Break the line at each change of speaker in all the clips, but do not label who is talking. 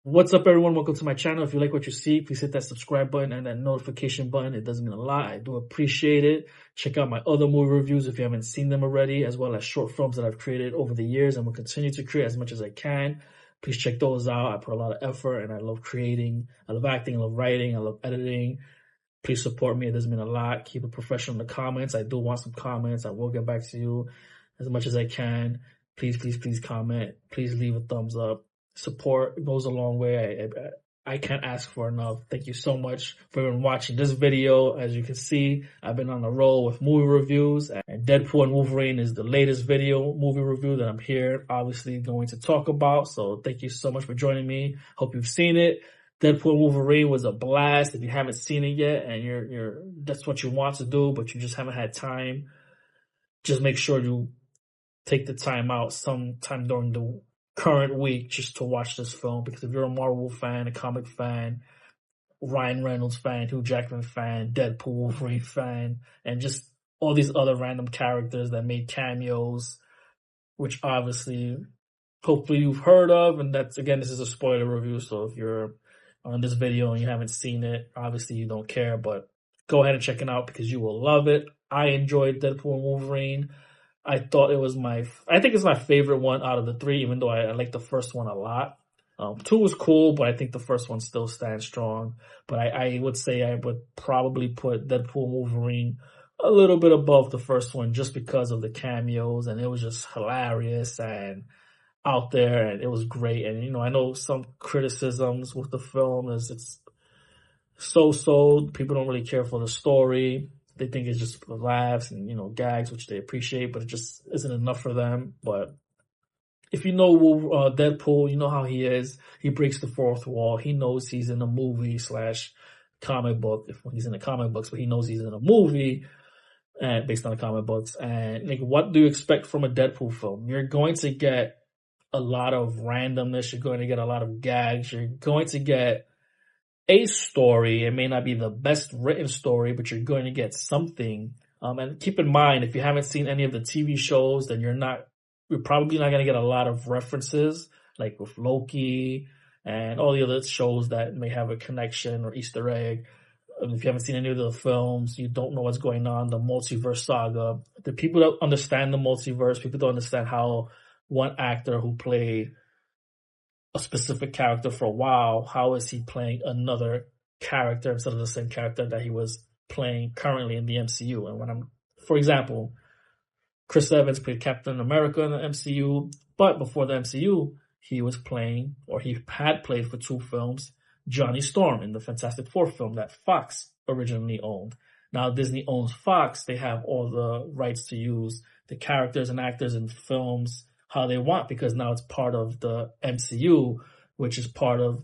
What's up, everyone? Welcome to my channel. If you like what you see, please hit that subscribe button and that notification button. It doesn't mean a lot. I do appreciate it. Check out my other movie reviews if you haven't seen them already, as well as short films that I've created over the years and will continue to create as much as I can. Please check those out. I put a lot of effort and I love creating. I love acting. I love writing. I love editing. Please support me. It doesn't mean a lot. Keep it professional in the comments. I do want some comments. I will get back to you as much as I can. Please comment. Please leave a thumbs up. Support goes a long way. I can't ask for enough. Thank you so much for even watching this video. As you can see, I've been on a roll with movie reviews, and Deadpool and Wolverine is the latest movie review that I'm here obviously going to talk about. So thank you so much for joining me. Hope you've seen it. Deadpool and Wolverine was a blast. If you haven't seen it yet and that's what you want to do, but you just haven't had time, just make sure you take the time out sometime during the current week just to watch this film, because if you're a Marvel fan, a comic fan, Ryan Reynolds fan, Hugh Jackman fan, Deadpool, Wolverine fan, and just all these other random characters that made cameos, which obviously, hopefully you've heard of, and that's, again, this is a spoiler review, so if you're on this video and you haven't seen it, obviously you don't care, but go ahead and check it out because you will love it. I enjoyed Deadpool and Wolverine. I think it's my favorite one out of the three, even though I like the first one a lot. 2 was cool, but I think the first one still stands strong. But I would say I would probably put Deadpool and Wolverine a little bit above the first one just because of the cameos, and it was just hilarious and out there, and it was great. And, I know some criticisms with the film is it's so-so. People don't really care for the story. They think it's just laughs and, gags, which they appreciate, but it just isn't enough for them. But if you know Deadpool, you know how he is. He breaks the fourth wall. He knows he's in a movie / comic book. If he's in the comic books, but he knows he's in a movie based on the comic books. And what do you expect from a Deadpool film? You're going to get a lot of randomness. You're going to get a lot of gags. You're going to get a story. It may not be the best written story, but you're going to get something. And keep in mind, if you haven't seen any of the TV shows, then you're probably not going to get a lot of references, like with Loki and all the other shows that may have a connection or Easter egg. If you haven't seen any of the films, you don't know what's going on, the multiverse saga. The people that understand the multiverse, people don't understand how one actor who played a specific character for a while, how is he playing another character instead of the same character that he was playing currently in the MCU? And for example, Chris Evans played Captain America in the MCU, but before the MCU, he had played for 2 films, Johnny Storm in the Fantastic Four film that Fox originally owned. Now Disney owns Fox. They have all the rights to use the characters and actors in films how they want, because now it's part of the MCU, which is part of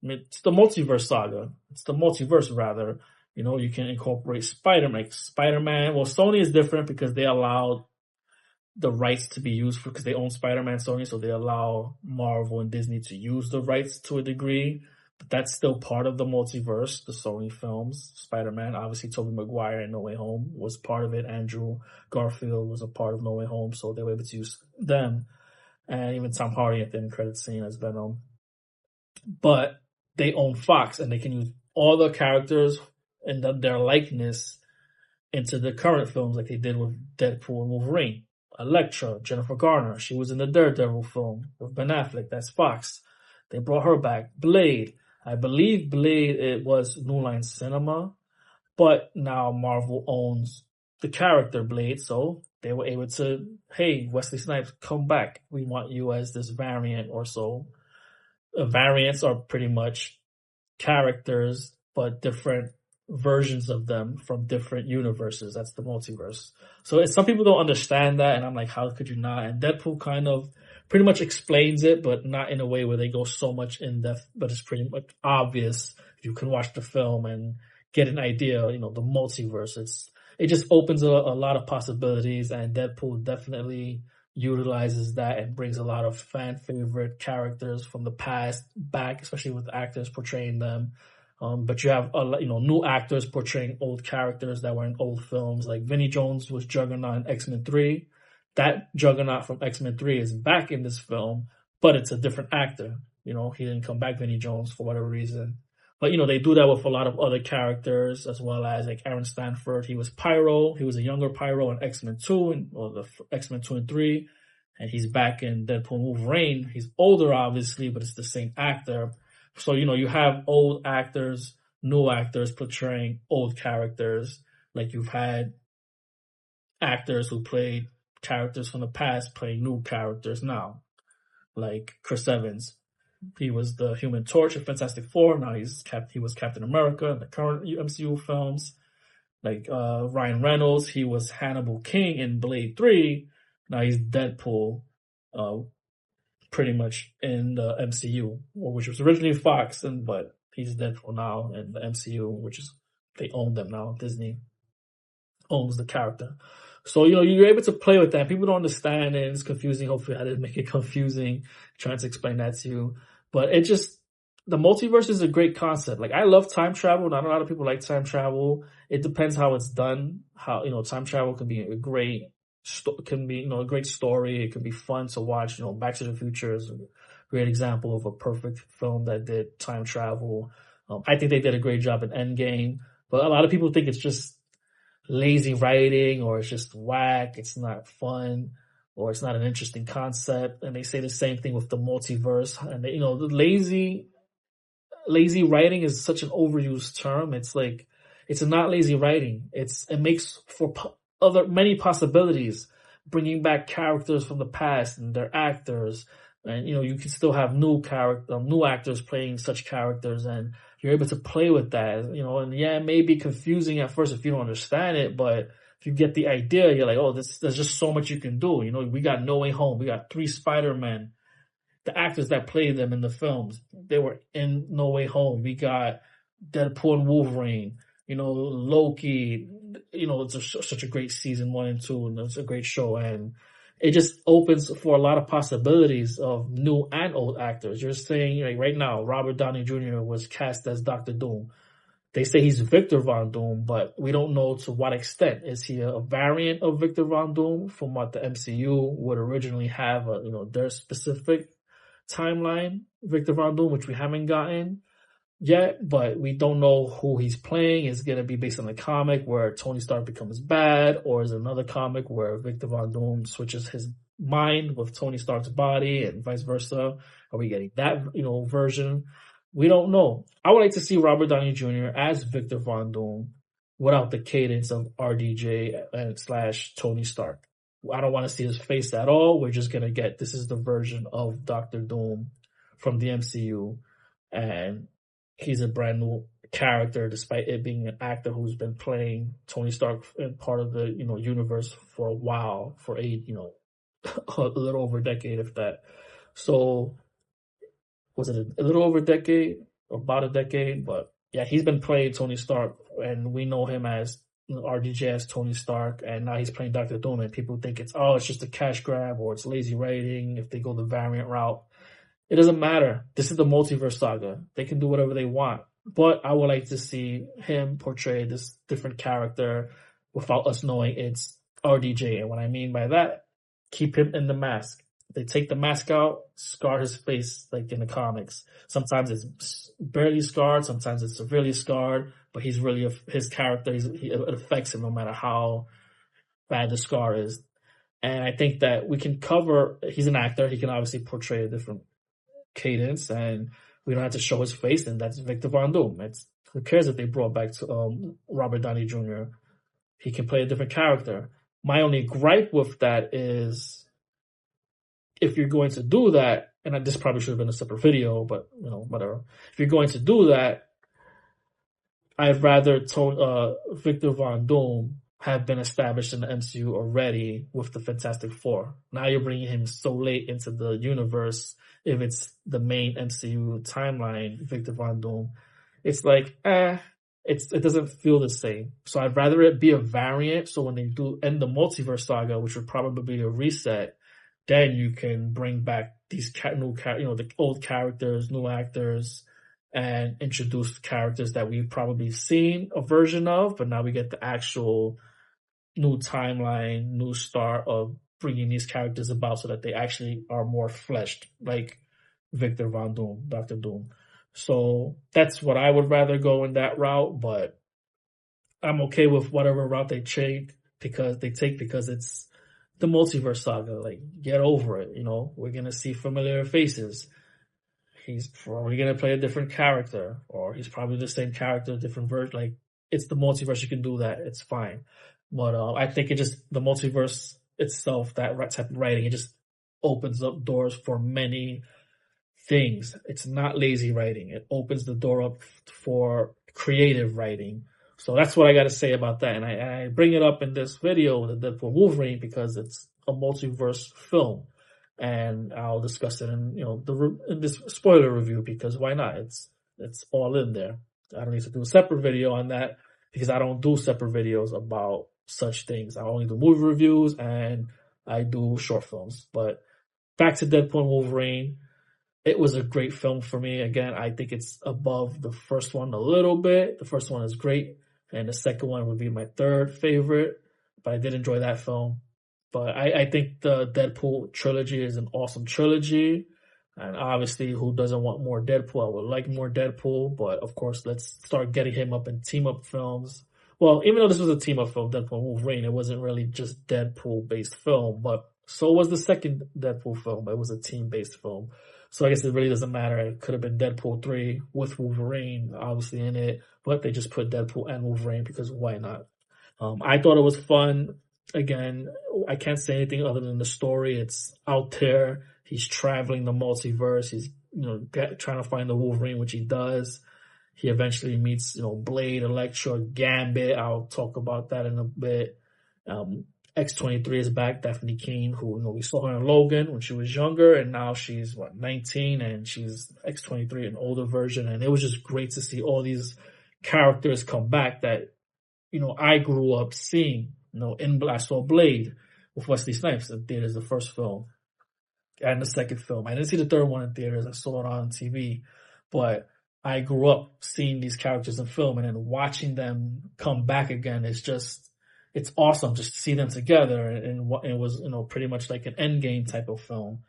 it's the multiverse saga. It's the multiverse, rather. You can incorporate Spider-Man. Well, Sony is different because they allowed the rights to be used because they own Spider-Man, Sony, so they allow Marvel and Disney to use the rights to a degree. But that's still part of the multiverse, the Sony films. Spider-Man, obviously, Tobey Maguire in No Way Home was part of it. Andrew Garfield was a part of No Way Home, so they were able to use them. And even Tom Hardy at the end credit scene as Venom. But they own Fox, and they can use all the characters and their likeness into the current films, like they did with Deadpool and Wolverine. Elektra, Jennifer Garner, she was in the Daredevil film with Ben Affleck. That's Fox. They brought her back. Blade. I believe Blade, it was New Line Cinema, but now Marvel owns the character Blade, so they were able to, hey, Wesley Snipes, come back. We want you as this variant or so. Variants are pretty much characters, but different versions of them from different universes. That's the multiverse. So some people don't understand that, and I'm like, how could you not? And Deadpool kind of pretty much explains it, but not in a way where they go so much in depth, but it's pretty much obvious. You can watch the film and get an idea, the multiverse. It just opens a lot of possibilities, and Deadpool definitely utilizes that and brings a lot of fan favorite characters from the past back, especially with actors portraying them. But you have new actors portraying old characters that were in old films, like Vinnie Jones was Juggernaut in X-Men 3. That Juggernaut from X-Men 3 is back in this film, but it's a different actor. You know, he didn't come back, Vinnie Jones, for whatever reason. But, you know, they do that with a lot of other characters, as well as like Aaron Stanford. He was Pyro. He was a younger Pyro in X-Men 2, or the X-Men 2 and 3. And he's back in Deadpool and Wolverine. He's older, obviously, but it's the same actor. So, you know, you have old actors, new actors portraying old characters. Like you've had actors who played characters from the past playing new characters now. Like Chris Evans. He was the Human Torch in Fantastic Four. Now he was Captain America in the current MCU films. Like Ryan Reynolds, he was Hannibal King in Blade 3. Now he's Deadpool, pretty much in the MCU, which was originally Fox, but he's Deadpool now in the MCU, which is, they own them now. Disney owns the character. So, you know, you're able to play with that. People don't understand it. It's confusing. Hopefully I didn't make it confusing trying to explain that to you. But it just, the multiverse is a great concept. Like, I love time travel. Not a lot of people like time travel. It depends how it's done. How, you know, time travel can be a great story. It can be fun to watch. You know, Back to the Future is a great example of a perfect film that did time travel. I think they did a great job in Endgame. But a lot of people think it's just lazy writing, or it's just whack, it's not fun, or it's not an interesting concept. And they say the same thing with the multiverse. And they, you know, the lazy writing is such an overused term. It's like, it's not lazy writing. It makes for many possibilities, bringing back characters from the past and their actors. And, you know, you can still have new actors playing such characters, and you're able to play with that, you know. And yeah, it may be confusing at first if you don't understand it, but if you get the idea, you're like, oh, there's just so much you can do. You know, we got No Way Home. We got 3 Spider-Men. The actors that played them in the films, they were in No Way Home. We got Deadpool and Wolverine, you know, Loki. You know, it's such a great season 1 and 2, and it's a great show. And it just opens for a lot of possibilities of new and old actors. You're saying, like, right now, Robert Downey Jr. was cast as Dr. Doom. They say he's Victor Von Doom, but we don't know to what extent. Is he a variant of Victor Von Doom from what the MCU would originally have, their specific timeline, Victor Von Doom, which we haven't gotten yet, but we don't know who he's playing. Is it going to be based on the comic where Tony Stark becomes bad, or is it another comic where Victor Von Doom switches his mind with Tony Stark's body and vice versa? Are we getting that, version? We don't know. I would like to see Robert Downey Jr. as Victor Von Doom without the cadence of RDJ and / Tony Stark. I don't want to see his face at all. We're just going to get, this is the version of Dr. Doom from the MCU. And he's a brand new character, despite it being an actor who's been playing Tony Stark in part of the, universe for a while, for a little over a decade, if that. So, was it a little over a decade, or about a decade? But yeah, he's been playing Tony Stark, and we know him as RDJ as Tony Stark, and now he's playing Dr. Doom, and people think it's just a cash grab, or it's lazy writing if they go the variant route. It doesn't matter. This is the multiverse saga. They can do whatever they want. But I would like to see him portray this different character without us knowing it's RDJ. And what I mean by that, keep him in the mask. They take the mask out, scar his face like in the comics. Sometimes it's barely scarred, sometimes it's severely scarred, but he's really his character. It affects him no matter how bad the scar is. And I think that we can cover. He's an actor. He can obviously portray a different cadence, and we don't have to show his face. And that's Victor Von Doom. Who cares if they brought back to Robert Downey Jr. He can play a different character. My only gripe with that is, if you're going to do that, and this probably should have been a separate video, but whatever. If you're going to do that, I'd rather Victor Von Doom have been established in the MCU already with the Fantastic Four. Now you're bringing him so late into the universe. If it's the main MCU timeline, Victor Von Doom, it's like, it doesn't feel the same. So I'd rather it be a variant. So when they do end the multiverse saga, which would probably be a reset, then you can bring back these the old characters, new actors, and introduce characters that we've probably seen a version of, but now we get the actual new timeline, new start of bringing these characters about so that they actually are more fleshed. Like Victor Von Doom, Dr. Doom. So that's what I would rather go in that route, but I'm okay with whatever route they take because it's the multiverse saga. Like, get over it. We're gonna see familiar faces. He's probably gonna play a different character, or he's probably the same character, different version. Like, it's the multiverse. You can do that. It's fine. But I think the multiverse itself, that type of writing, it just opens up doors for many things. It's not lazy writing. It opens the door up for creative writing. So that's what I got to say about that. And I bring it up in this video, the Deadpool Wolverine, because it's a multiverse film, and I'll discuss it in in this spoiler review, because why not? It's all in there. I don't need to do a separate video on that because I don't do separate videos about such things. I only do movie reviews and I do short films. But back to Deadpool and Wolverine. It was a great film for me. Again, I think it's above the first one a little bit. The first one is great, and the second one would be my third favorite, but I did enjoy that film. But I think the Deadpool trilogy is an awesome trilogy, and obviously, who doesn't want more Deadpool? I would like more Deadpool, but of course, let's start getting him up in team-up films. Well, even though this was a team-up film, Deadpool and Wolverine, it wasn't really just Deadpool-based film, but so was the second Deadpool film. It was a team-based film. So I guess it really doesn't matter. It could have been Deadpool 3 with Wolverine, obviously, in it, but they just put Deadpool and Wolverine because why not? I thought it was fun. Again, I can't say anything other than the story. It's out there. He's traveling the multiverse. He's, trying to find the Wolverine, which he does. He eventually meets, Blade, Elektra, Gambit. I'll talk about that in a bit. X-23 is back, Daphne Keane, who, we saw her in Logan when she was younger, and now she's, 19, and she's X-23, an older version, and it was just great to see all these characters come back that, I grew up seeing. I saw Blade with Wesley Snipes in theaters, the first film, and the second film. I didn't see the third one in theaters, I saw it on TV, but I grew up seeing these characters in film, and then watching them come back again is just, it's awesome just to see them together, and it was, pretty much like an Endgame type of film,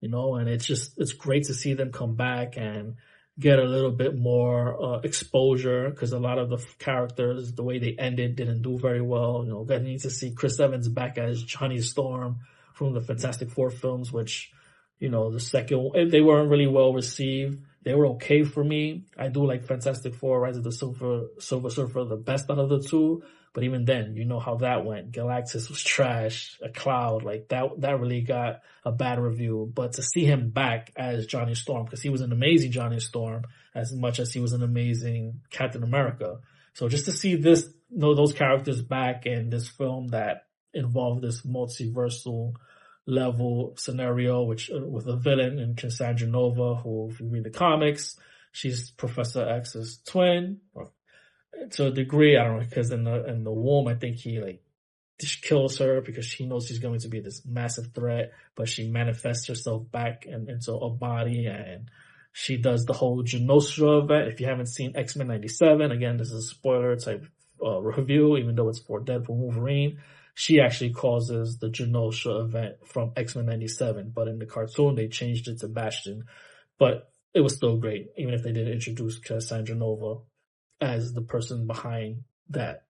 and it's great to see them come back and get a little bit more exposure, because a lot of the characters, the way they ended, didn't do very well. Getting to see Chris Evans back as Johnny Storm from the Fantastic Four films, which, the second, they weren't really well received. They were okay for me. I do like Fantastic Four, Rise of the Silver Surfer, the best out of the two. But even then, you know how that went. Galactus was trash. A Cloud, like that really got a bad review. But to see him back as Johnny Storm, because he was an amazing Johnny Storm as much as he was an amazing Captain America. So just to see those characters back in this film that involved this multiversal level scenario, which with a villain in Cassandra Nova, who, if you read the comics, she's Professor X's twin. To a degree, I don't know, because in the womb, I think he just kills her because she knows she's going to be this massive threat, but she manifests herself back into a body, and she does the whole Genosha event. If you haven't seen X-Men 97, again, this is a spoiler type review, even though it's for Deadpool Wolverine. She actually causes the Genosha event from X-Men 97, but in the cartoon, they changed it to Bastion. But it was still great, even if they didn't introduce Cassandra Nova as the person behind that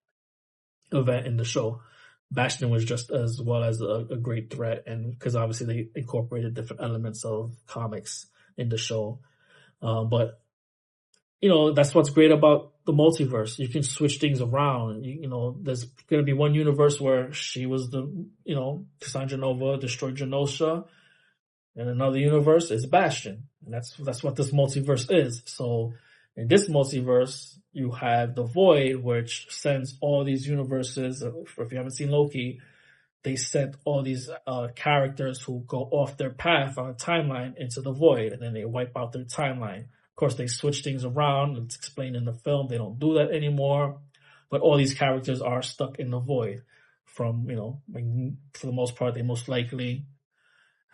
event in the show. Bastion was just as well as a great threat, and because obviously they incorporated different elements of comics in the show. But that's what's great about the multiverse. You can switch things around. There's going to be one universe where she was Cassandra Nova destroyed Genosha, and another universe is Bastion, and that's what this multiverse is. So in this multiverse, you have the Void, which sends all these universes. If you haven't seen Loki, they sent all these characters who go off their path on a timeline into the Void, and then they wipe out their timeline. Of course, they switch things around. It's explained in the film. They don't do that anymore. But all these characters are stuck in the Void. For the most part, they most likely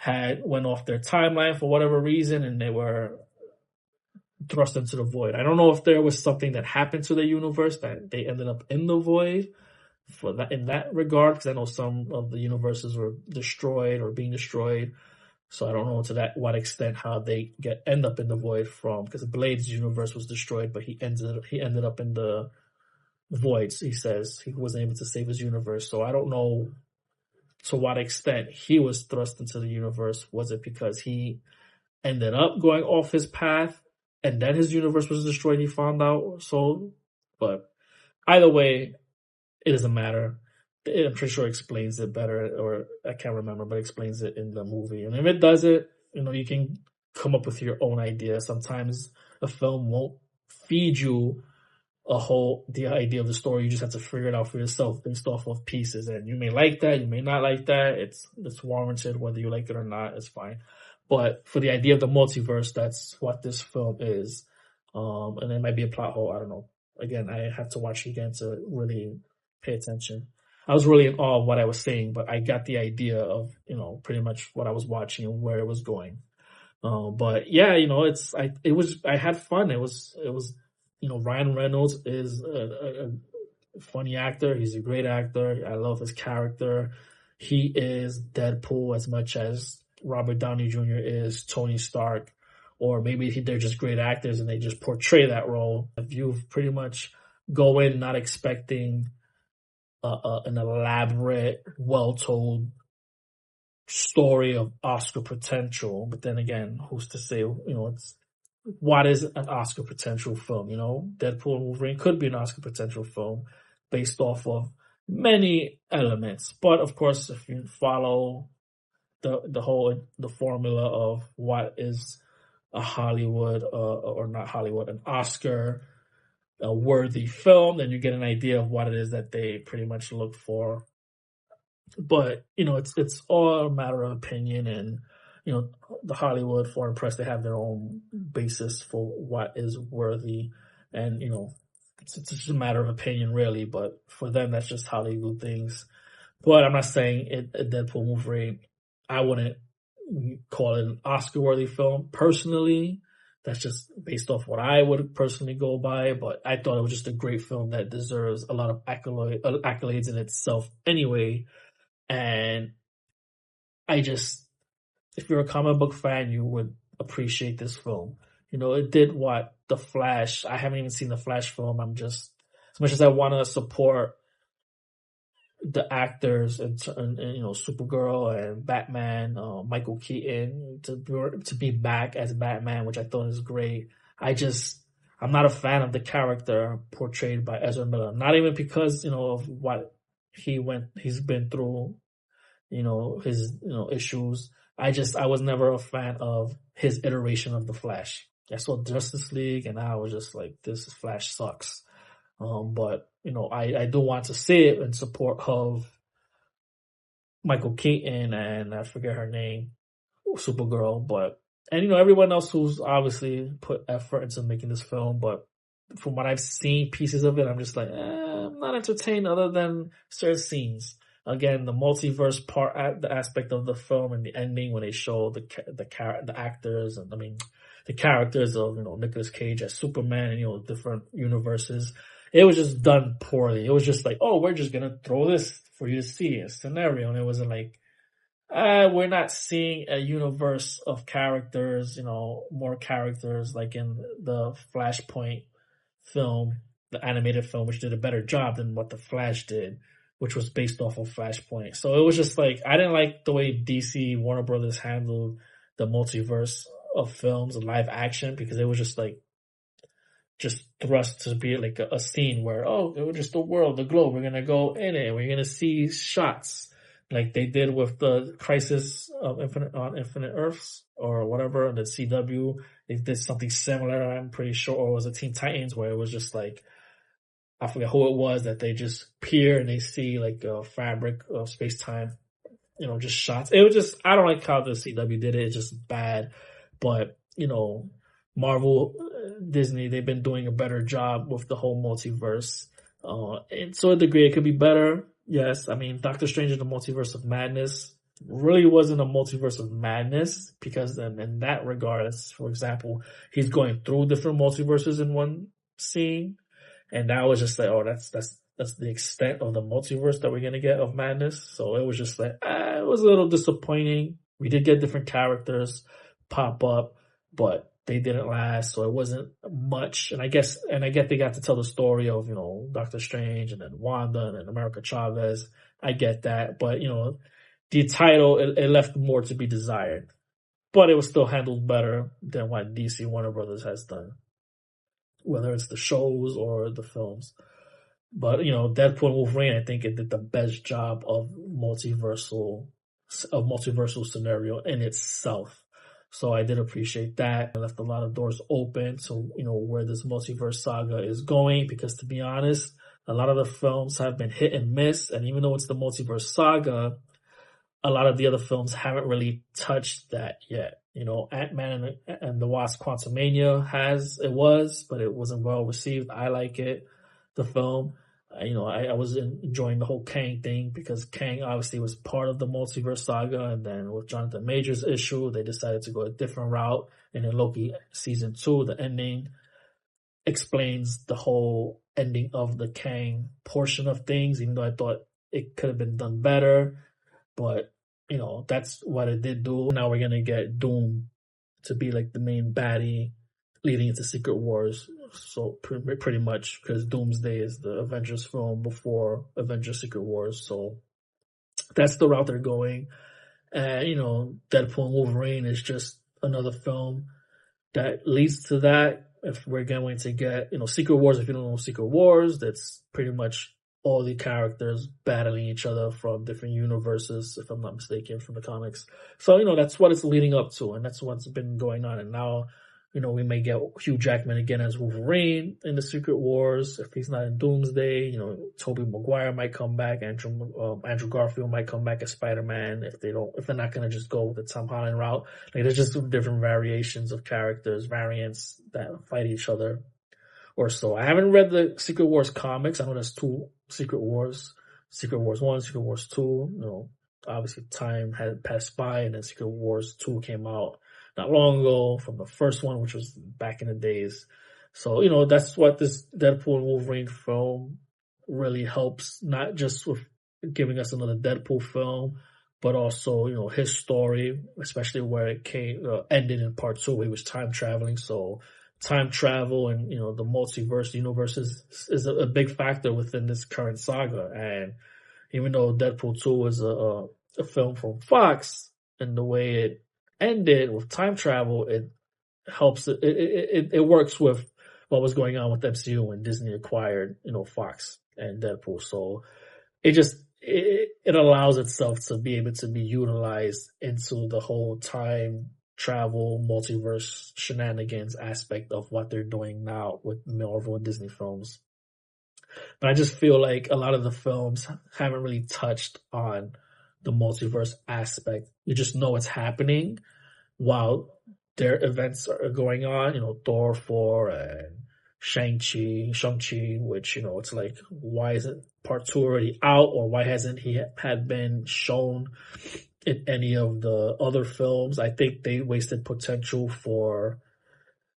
went off their timeline for whatever reason, and they were thrust into the Void. I don't know if there was something that happened to the universe that they ended up in the Void in that regard, because I know some of the universes were destroyed or being destroyed. So I don't know to what extent how they end up in the void from, because Blade's universe was destroyed, but he ended up in the voids. He says he wasn't able to save his universe. So I don't know to what extent he was thrust into the universe. Was it because he ended up going off his path and then his universe was destroyed? He found out. So, but either way, it doesn't matter. I'm pretty sure it explains it better, or I can't remember, but it explains it in the movie. And if it does it, you can come up with your own idea. Sometimes a film won't feed you the idea of the story. You just have to figure it out for yourself based off of pieces. And you may like that, you may not like that. It's warranted. Whether you like it or not, it's fine. But for the idea of the multiverse, that's what this film is. And it might be a plot hole. I don't know. Again, I have to watch it again to really pay attention. I was really in awe of what I was saying, but I got the idea of, pretty much what I was watching and where it was going. But yeah, I had fun. It was, Ryan Reynolds is a funny actor. He's a great actor. I love his character. He is Deadpool as much as Robert Downey Jr. is Tony Stark, or maybe they're just great actors and they just portray that role. If you pretty much go in not expecting an elaborate, well-told story of Oscar potential, but then again, who's to say, what is an Oscar potential film? Deadpool and Wolverine could be an Oscar potential film based off of many elements. But of course, if you follow the formula of what is a Hollywood or not Hollywood, an Oscar worthy film, then you get an idea of what it is that they pretty much look for. But it's all a matter of opinion, and the Hollywood foreign press, they have their own basis for what is worthy, and it's just a matter of opinion really. But for them, that's just how they do things. But I'm not saying Deadpool Wolverine, I wouldn't call it an Oscar-worthy film personally. That's just based off what I would personally go by. But I thought it was just a great film that deserves a lot of accolades in itself anyway. And if you're a comic book fan, you would appreciate this film. It did what The Flash. I haven't even seen The Flash film. I'm just, as much as I want to support the actors and Supergirl and Batman, Michael Keaton to be back as Batman, which I thought is great. I'm not a fan of the character portrayed by Ezra Miller. Not even because of what he's been through, his issues. I was never a fan of his iteration of the Flash. I saw Justice League and I was just like, this Flash sucks. But I do want to see it in support of Michael Keaton and I forget her name, Supergirl, and everyone else who's obviously put effort into making this film. But from what I've seen, pieces of it, I'm just like, I'm not entertained other than certain scenes. Again, the multiverse part, the aspect of the film and the ending when they show the actors and the characters of Nicolas Cage as Superman and different universes. It was just done poorly. It was just like, oh, we're just gonna throw this for you to see a scenario, and it wasn't like, we're not seeing a universe of characters, more characters like in the Flashpoint film, the animated film, which did a better job than what the Flash did, which was based off of Flashpoint. So it was just like, I didn't like the way DC, Warner Brothers handled the multiverse of films and live action, because it was just like, just thrust to be like a scene where, it was just the world, the globe, we're going to go in it, we're going to see shots like they did with the Crisis of Infinite Earths or whatever, the CW. They did something similar, I'm pretty sure, or it was a Teen Titans, where it was just like, I forget who it was, that they just peer and they see like a fabric of space-time, just shots. It was just, I don't like how the CW did it. It's just bad. But, Marvel, Disney, they've been doing a better job with the whole multiverse. And to a degree, it could be better. Yes, Doctor Strange in the Multiverse of Madness really wasn't a multiverse of madness, because then in that regard, for example, he's going through different multiverses in one scene. And that was just like, that's the extent of the multiverse that we're going to get of madness. So it was just like, it was a little disappointing, We did get different characters pop up, but they didn't last, so it wasn't much. And I get they got to tell the story of, you know, Doctor Strange and then Wanda and then America Chavez. I get that, but you know, the title, it left more to be desired. But it was still handled better than what DC Warner Brothers has done, whether it's the shows or the films. But, you know, Deadpool and Wolverine, I think it did the best job of multiversal scenario in itself. So I did appreciate that. I left a lot of doors open to, you know, where this multiverse saga is going, because to be honest, a lot of the films have been hit and miss. And even though it's the multiverse saga, a lot of the other films haven't really touched that yet. You know, Ant-Man and the Wasp: Quantumania but it wasn't well received. I like it, the film. You know, I was enjoying the whole Kang thing, because Kang obviously was part of the multiverse saga, and then with Jonathan Major's issue, they decided to go a different route. And in Loki season 2, the ending explains the whole ending of the Kang portion of things, even though I thought it could have been done better. But, you know, that's what it did do. Now we're going to get Doom to be like the main baddie leading into Secret Wars. So pretty much, because Doomsday is the Avengers film before Avengers Secret Wars. So that's the route they're going. And, you know, Deadpool and Wolverine is just another film that leads to that. If we're going to get, you know, Secret Wars, if you don't know Secret Wars, that's pretty much all the characters battling each other from different universes, if I'm not mistaken, from the comics. So, you know, that's what it's leading up to, and that's what's been going on. And now, you know, we may get Hugh Jackman again as Wolverine in the Secret Wars. If he's not in Doomsday, you know, Tobey Maguire might come back. Andrew Garfield might come back as Spider-Man if they're not going to just go with the Tom Holland route. Like, there's just different variations of characters, variants that fight each other or so. I haven't read the Secret Wars comics. I know there's 2 Secret Wars, Secret Wars 1, Secret Wars 2. You know, obviously time had passed by, and then Secret Wars 2 came out not long ago from the first one, which was back in the days. So, you know, that's what this Deadpool and Wolverine film really helps, not just with giving us another Deadpool film, but also, you know, his story, especially where it ended in part 2, where he was time traveling. So time travel and, you know, the multiverse universe is a big factor within this current saga. And even though Deadpool 2 is a film from Fox, and the way it ended with time travel, it helps. It works with what was going on with MCU when Disney acquired, you know, Fox and Deadpool. So it allows itself to be able to be utilized into the whole time travel multiverse shenanigans aspect of what they're doing now with Marvel and Disney films. But I just feel like a lot of the films haven't really touched on the multiverse aspect. You just know it's happening while their events are going on. You know, Thor 4 and Shang-Chi, which, you know, it's like, why isn't part 2 already out, or why hasn't he had been shown in any of the other films? I think they wasted potential for,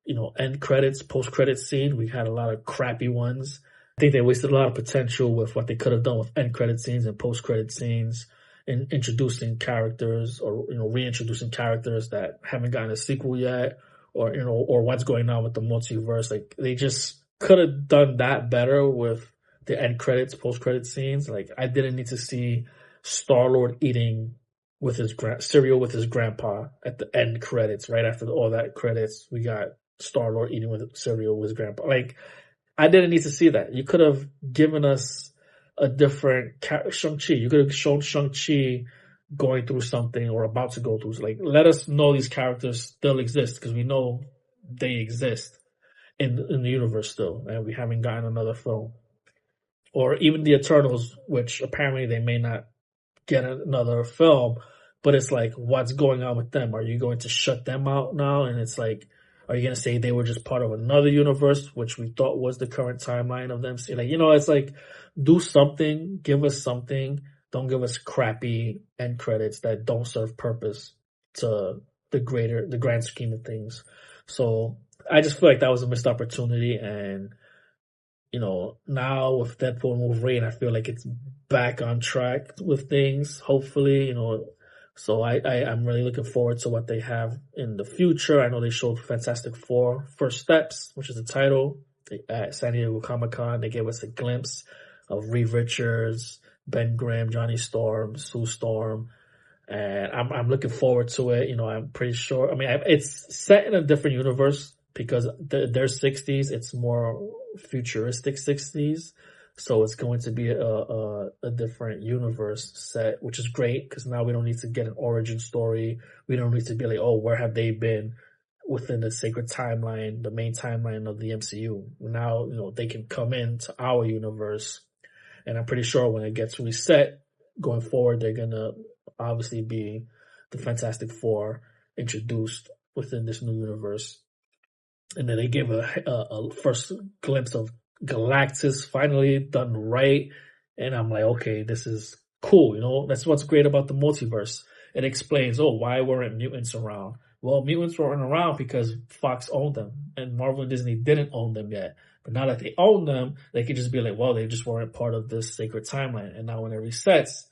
you know, end credits, post-credit scene. We had a lot of crappy ones. I think they wasted a lot of potential with what they could have done with end credit scenes and post-credit scenes, in introducing characters, or, you know, reintroducing characters that haven't gotten a sequel yet, or, you know, or what's going on with the multiverse. Like, they just could have done that better with the end credits, post-credit scenes. Like, I didn't need to see Star-Lord eating with his cereal with his grandpa at the end credits. Right after all that credits, we got Star-Lord eating with cereal with his grandpa. Like, I didn't need to see that. You could have given us a different Shang-Chi. You could have shown Shang-Chi going through something, or about to go through. Like, let us know these characters still exist, because we know they exist in the universe still, and we haven't gotten another film. Or even the Eternals, which apparently they may not get another film, but it's like, what's going on with them? Are you going to shut them out now? And it's like, are you going to say they were just part of another universe, which we thought was the current timeline of them? Like, you know, it's like, do something, give us something. Don't give us crappy end credits that don't serve purpose to the grand scheme of things. So I just feel like that was a missed opportunity. And, you know, now with Deadpool and Wolverine, I feel like it's back on track with things. Hopefully, you know, So I'm really looking forward to what they have in the future. I know they showed Fantastic Four First Steps, which is the title, at San Diego Comic-Con. They gave us a glimpse of Reed Richards, Ben Grimm, Johnny Storm, Sue Storm, and I'm looking forward to it. You know, I'm pretty sure. I mean, it's set in a different universe because their 60s. It's more futuristic 60s. So it's going to be a different universe set, which is great because now we don't need to get an origin story. We don't need to be like, oh, where have they been within the sacred timeline, the main timeline of the MCU. Now, you know, they can come into our universe, and I'm pretty sure when it gets reset going forward, they're gonna obviously be the Fantastic Four introduced within this new universe. And then they give a first glimpse of Galactus finally done right. And I'm like, okay, this is cool. You know, that's what's great about the multiverse. It explains, oh, why weren't mutants around? Well, mutants weren't around because Fox owned them and Marvel and Disney didn't own them yet. But now that they own them, they could just be like, well, they just weren't part of this sacred timeline. And now when it resets,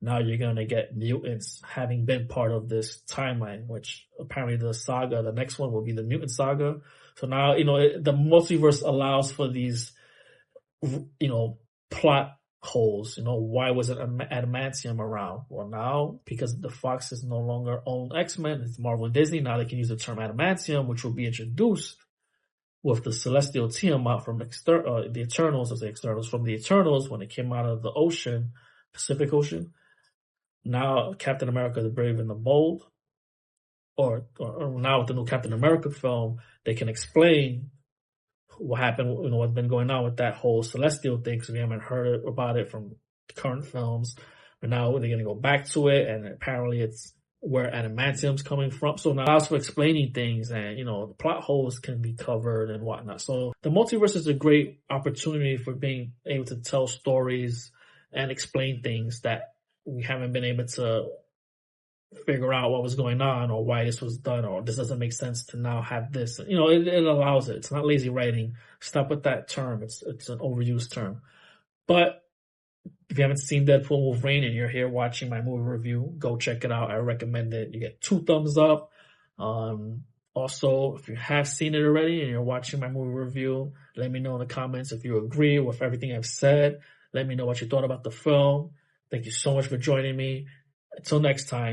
now you're going to get mutants having been part of this timeline, which apparently the saga, the next one will be the mutant saga. So now, you know, the multiverse allows for these, you know, plot holes. You know, why wasn't adamantium around? Well, now, because the Foxes no longer own X-Men, it's Marvel and Disney, now they can use the term adamantium, which will be introduced with the Celestial Tiamat from the Eternals, as the Externals, from the Eternals when it came out of the ocean, Pacific Ocean. Now, Captain America, the Brave and the Bold, or now with the new Captain America film, they can explain what happened, you know, what's been going on with that whole Celestial thing, because we haven't heard about it from current films. But now they're going to go back to it, and apparently it's where adamantium's coming from. So now it's for explaining things, and, you know, the plot holes can be covered and whatnot. So the multiverse is a great opportunity for being able to tell stories and explain things that we haven't been able to figure out what was going on or why this was done, or this doesn't make sense to now have this. You know, it allows it. It's not lazy writing. Stop with that term. It's an overused term. But if you haven't seen Deadpool and Wolverine and you're here watching my movie review, go check it out. I recommend it. You get 2 thumbs up. Also, if you have seen it already and you're watching my movie review, let me know in the comments if you agree with everything I've said. Let me know what you thought about the film. Thank you so much for joining me. Until next time.